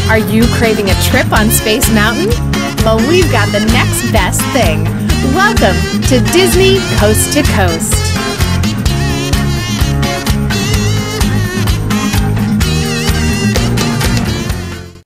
Are you craving a trip on Space Mountain? Well, we've got the next best thing. Welcome to Disney Coast to Coast.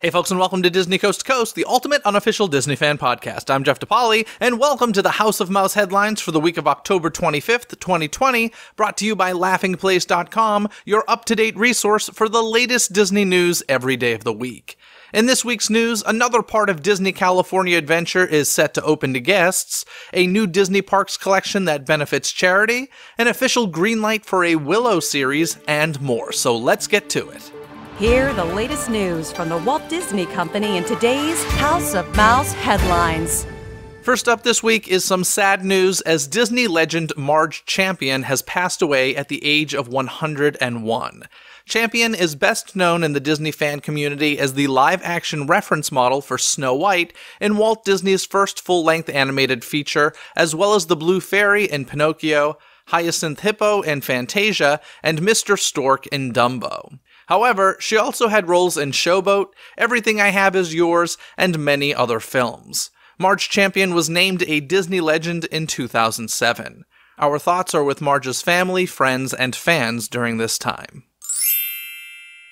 Hey folks, and welcome to Disney Coast to Coast, the ultimate unofficial Disney fan podcast. I'm Jeff DePaoli, and welcome to the House of Mouse headlines for the week of October 25th, 2020, brought to you by LaughingPlace.com, your up-to-date resource for the latest Disney news every day of the week. In this week's news, another part of Disney California Adventure is set to open to guests, a new Disney Parks collection that benefits charity, an official green light for a Willow series, and more. So let's get to it. Hear the latest news from the Walt Disney Company in today's House of Mouse headlines. First up this week is some sad news as Disney legend Marge Champion has passed away at the age of 101. Champion is best known in the Disney fan community as the live-action reference model for Snow White in Walt Disney's first full-length animated feature, as well as the Blue Fairy in Pinocchio, Hyacinth Hippo in Fantasia, and Mr. Stork in Dumbo. However, she also had roles in Showboat, Everything I Have Is Yours, and many other films. Marge Champion was named a Disney legend in 2007. Our thoughts are with Marge's family, friends, and fans during this time.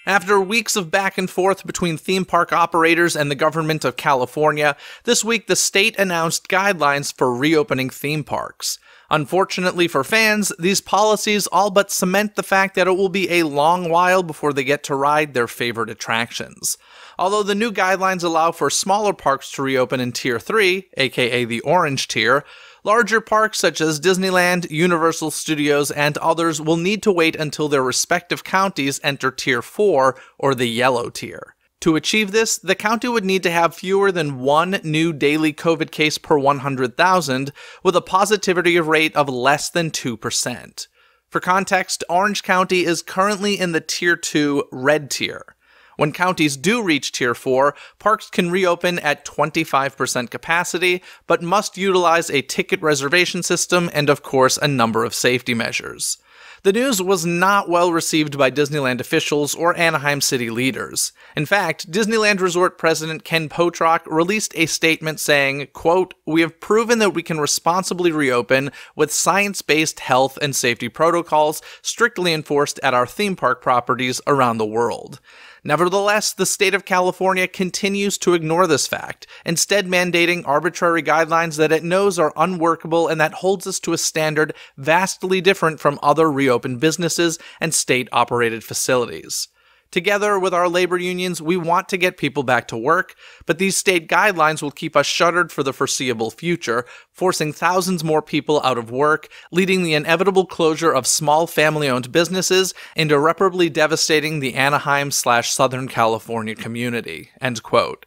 After weeks of back and forth between theme park operators and the government of California, this week the state announced guidelines for reopening theme parks. Unfortunately for fans, these policies all but cement the fact that it will be a long while before they get to ride their favorite attractions. Although the new guidelines allow for smaller parks to reopen in Tier 3, aka the orange tier, larger parks such as Disneyland, Universal Studios, and others will need to wait until their respective counties enter Tier 4, or the yellow tier. To achieve this, the county would need to have fewer than one new daily COVID case per 100,000, with a positivity rate of less than 2%. For context, Orange County is currently in the Tier 2 red tier. When counties do reach Tier 4, parks can reopen at 25% capacity, but must utilize a ticket reservation system and, of course, a number of safety measures. The news was not well received by Disneyland officials or Anaheim city leaders. In fact, Disneyland Resort President Ken Potrock released a statement saying, quote, "We have proven that we can responsibly reopen with science-based health and safety protocols strictly enforced at our theme park properties around the world." Nevertheless, the state of California continues to ignore this fact, instead mandating arbitrary guidelines that it knows are unworkable and that holds us to a standard vastly different from other reopened businesses and state-operated facilities. Together with our labor unions, we want to get people back to work, but these state guidelines will keep us shuttered for the foreseeable future, forcing thousands more people out of work, leading the inevitable closure of small family-owned businesses, and irreparably devastating the Anaheim/Southern California community." End quote.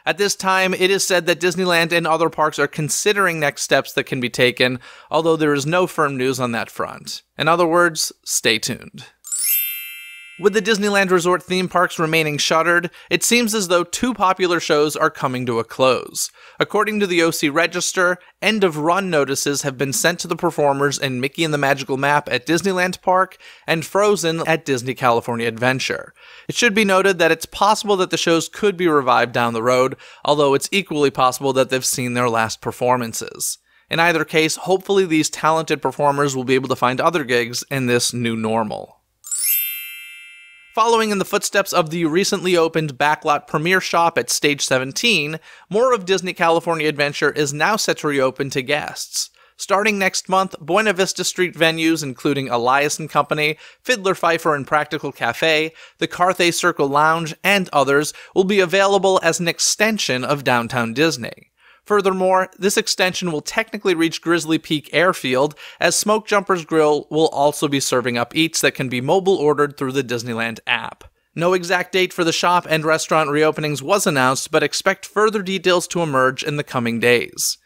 At this time, it is said that Disneyland and other parks are considering next steps that can be taken, although there is no firm news on that front. In other words, stay tuned. With the Disneyland Resort theme parks remaining shuttered, it seems as though two popular shows are coming to a close. According to the OC Register, end-of-run notices have been sent to the performers in Mickey and the Magical Map at Disneyland Park and Frozen at Disney California Adventure. It should be noted that it's possible that the shows could be revived down the road, although it's equally possible that they've seen their last performances. In either case, hopefully these talented performers will be able to find other gigs in this new normal. Following in the footsteps of the recently opened backlot premiere shop at Stage 17, more of Disney California Adventure is now set to reopen to guests. Starting next month, Buena Vista Street venues including Elias & Company, Fiddler Pfeiffer and Practical Cafe, the Carthay Circle Lounge, and others will be available as an extension of Downtown Disney. Furthermore, this extension will technically reach Grizzly Peak Airfield, as Smoke Jumper's Grill will also be serving up eats that can be mobile ordered through the Disneyland app. No exact date for the shop and restaurant reopenings was announced, but expect further details to emerge in the coming days.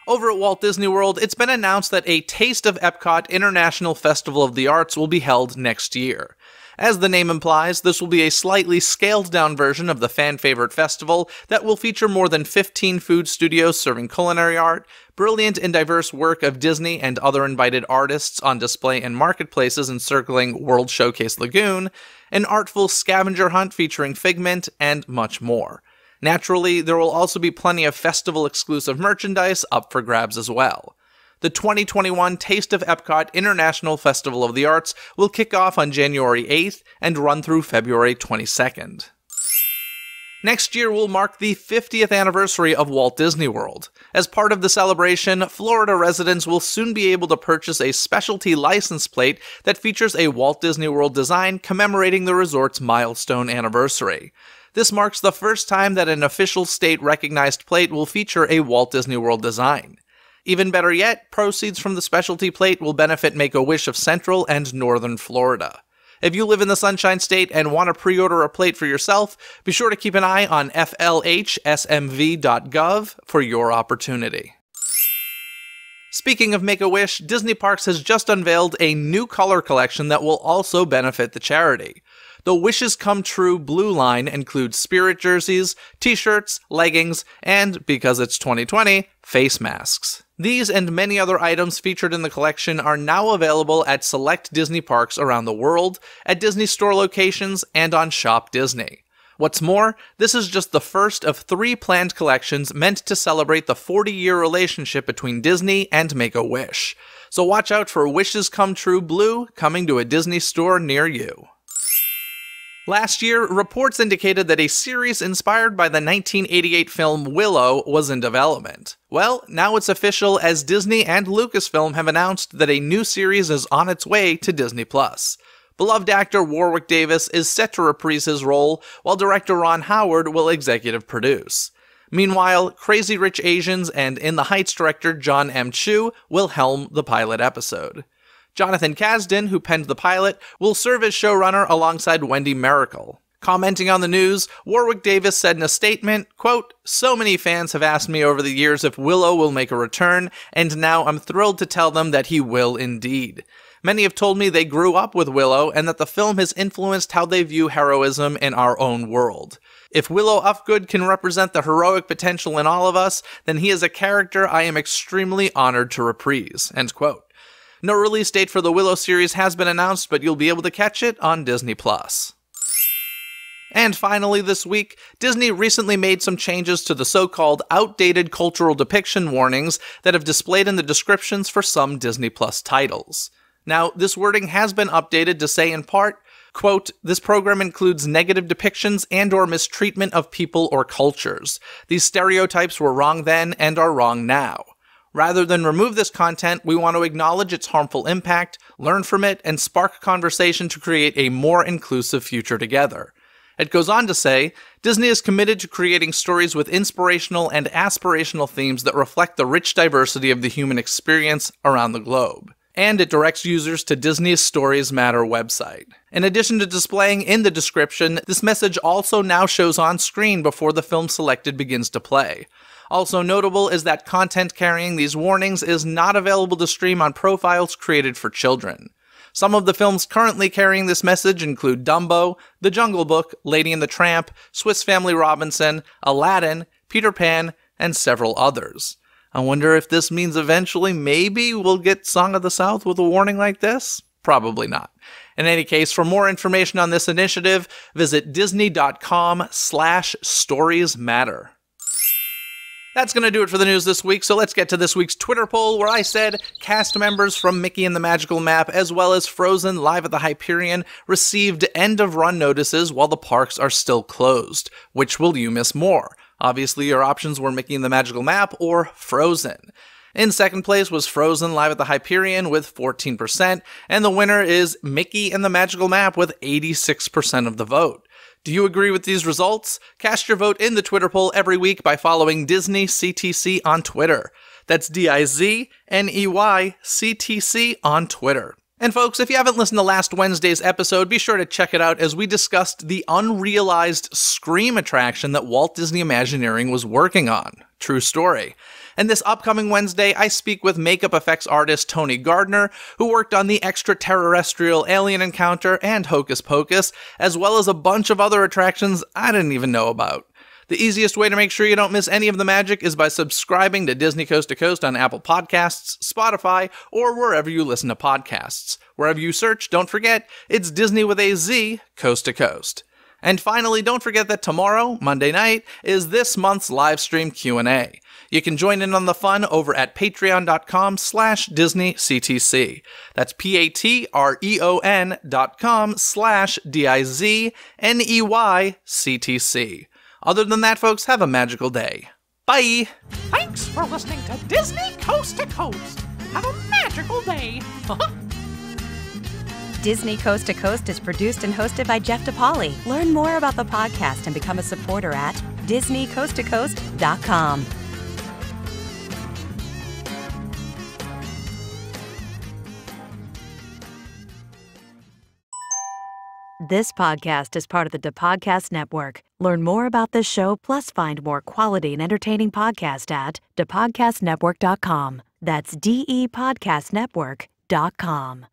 Over at Walt Disney World, it's been announced that a Taste of Epcot International Festival of the Arts will be held next year. As the name implies, this will be a slightly scaled-down version of the fan-favorite festival that will feature more than 15 food studios serving culinary art, brilliant and diverse work of Disney and other invited artists on display in marketplaces encircling World Showcase Lagoon, an artful scavenger hunt featuring Figment, and much more. Naturally, there will also be plenty of festival-exclusive merchandise up for grabs as well. The 2021 Taste of Epcot International Festival of the Arts will kick off on January 8th and run through February 22nd. Next year will mark the 50th anniversary of Walt Disney World. As part of the celebration, Florida residents will soon be able to purchase a specialty license plate that features a Walt Disney World design commemorating the resort's milestone anniversary. This marks the first time that an official state-recognized plate will feature a Walt Disney World design. Even better yet, proceeds from the specialty plate will benefit Make-A-Wish of Central and Northern Florida. If you live in the Sunshine State and want to pre-order a plate for yourself, be sure to keep an eye on flhsmv.gov for your opportunity. Speaking of Make-A-Wish, Disney Parks has just unveiled a new color collection that will also benefit the charity. The Wishes Come True Blue line includes spirit jerseys, t-shirts, leggings, and, because it's 2020, face masks. These and many other items featured in the collection are now available at select Disney parks around the world, at Disney Store locations, and on Shop Disney. What's more, this is just the first of 3 planned collections meant to celebrate the 40-year relationship between Disney and Make-A-Wish. So watch out for Wishes Come True Blue coming to a Disney store near you. Last year, reports indicated that a series inspired by the 1988 film Willow was in development. Well, now it's official as Disney and Lucasfilm have announced that a new series is on its way to Disney+. Beloved actor Warwick Davis is set to reprise his role, while director Ron Howard will executive produce. Meanwhile, Crazy Rich Asians and In the Heights director John M. Chu will helm the pilot episode. Jonathan Kasdan, who penned the pilot, will serve as showrunner alongside Wendy Mericle. Commenting on the news, Warwick Davis said in a statement, quote, "So many fans have asked me over the years if Willow will make a return, and now I'm thrilled to tell them that he will indeed. Many have told me they grew up with Willow and that the film has influenced how they view heroism in our own world. If Willow Ufgood can represent the heroic potential in all of us, then he is a character I am extremely honored to reprise." End quote. No release date for the Willow series has been announced, but you'll be able to catch it on Disney+. And finally this week, Disney recently made some changes to the so-called outdated cultural depiction warnings that have displayed in the descriptions for some Disney+ titles. Now, this wording has been updated to say in part, quote, "This program includes negative depictions and/or mistreatment of people or cultures. These stereotypes were wrong then and are wrong now. Rather than remove this content, we want to acknowledge its harmful impact, learn from it, and spark conversation to create a more inclusive future together." It goes on to say, Disney is committed to creating stories with inspirational and aspirational themes that reflect the rich diversity of the human experience around the globe. And it directs users to Disney's Stories Matter website. In addition to displaying in the description, this message also now shows on screen before the film selected begins to play. Also notable is that content carrying these warnings is not available to stream on profiles created for children. Some of the films currently carrying this message include Dumbo, The Jungle Book, Lady and the Tramp, Swiss Family Robinson, Aladdin, Peter Pan, and several others. I wonder if this means eventually maybe we'll get Song of the South with a warning like this? Probably not. In any case, for more information on this initiative, visit disney.com/storiesmatter. That's going to do it for the news this week, so let's get to this week's Twitter poll, where I said cast members from Mickey and the Magical Map, as well as Frozen Live at the Hyperion, received end-of-run notices while the parks are still closed. Which will you miss more? Obviously, your options were Mickey and the Magical Map or Frozen. In second place was Frozen Live at the Hyperion with 14%, and the winner is Mickey and the Magical Map with 86% of the vote. Do you agree with these results? Cast your vote in the Twitter poll every week by following Disney CTC on Twitter. That's DIZNEYCTC on Twitter. And folks, if you haven't listened to last Wednesday's episode, be sure to check it out as we discussed the unrealized Scream attraction that Walt Disney Imagineering was working on. True story. And this upcoming Wednesday, I speak with makeup effects artist Tony Gardner, who worked on the extraterrestrial alien encounter and Hocus Pocus, as well as a bunch of other attractions I didn't even know about. The easiest way to make sure you don't miss any of the magic is by subscribing to Disney Coast to Coast on Apple Podcasts, Spotify, or wherever you listen to podcasts. Wherever you search, don't forget, it's Disney with a Z, Coast to Coast. And finally, don't forget that tomorrow, Monday night, is this month's live stream Q&A. You can join in on the fun over at patreon.com/DisneyCTC. That's patreon.com/DIZNEYCTC. Other than that, folks, have a magical day. Bye! Thanks for listening to Disney Coast to Coast. Have a magical day. Disney Coast to Coast is produced and hosted by Jeff DePauli. Learn more about the podcast and become a supporter at DisneyCoastToCoast.com. This podcast is part of the DePodcast Network. Learn more about this show, plus find more quality and entertaining podcasts at DePodcastNetwork.com. That's DEPodcastNetwork.com.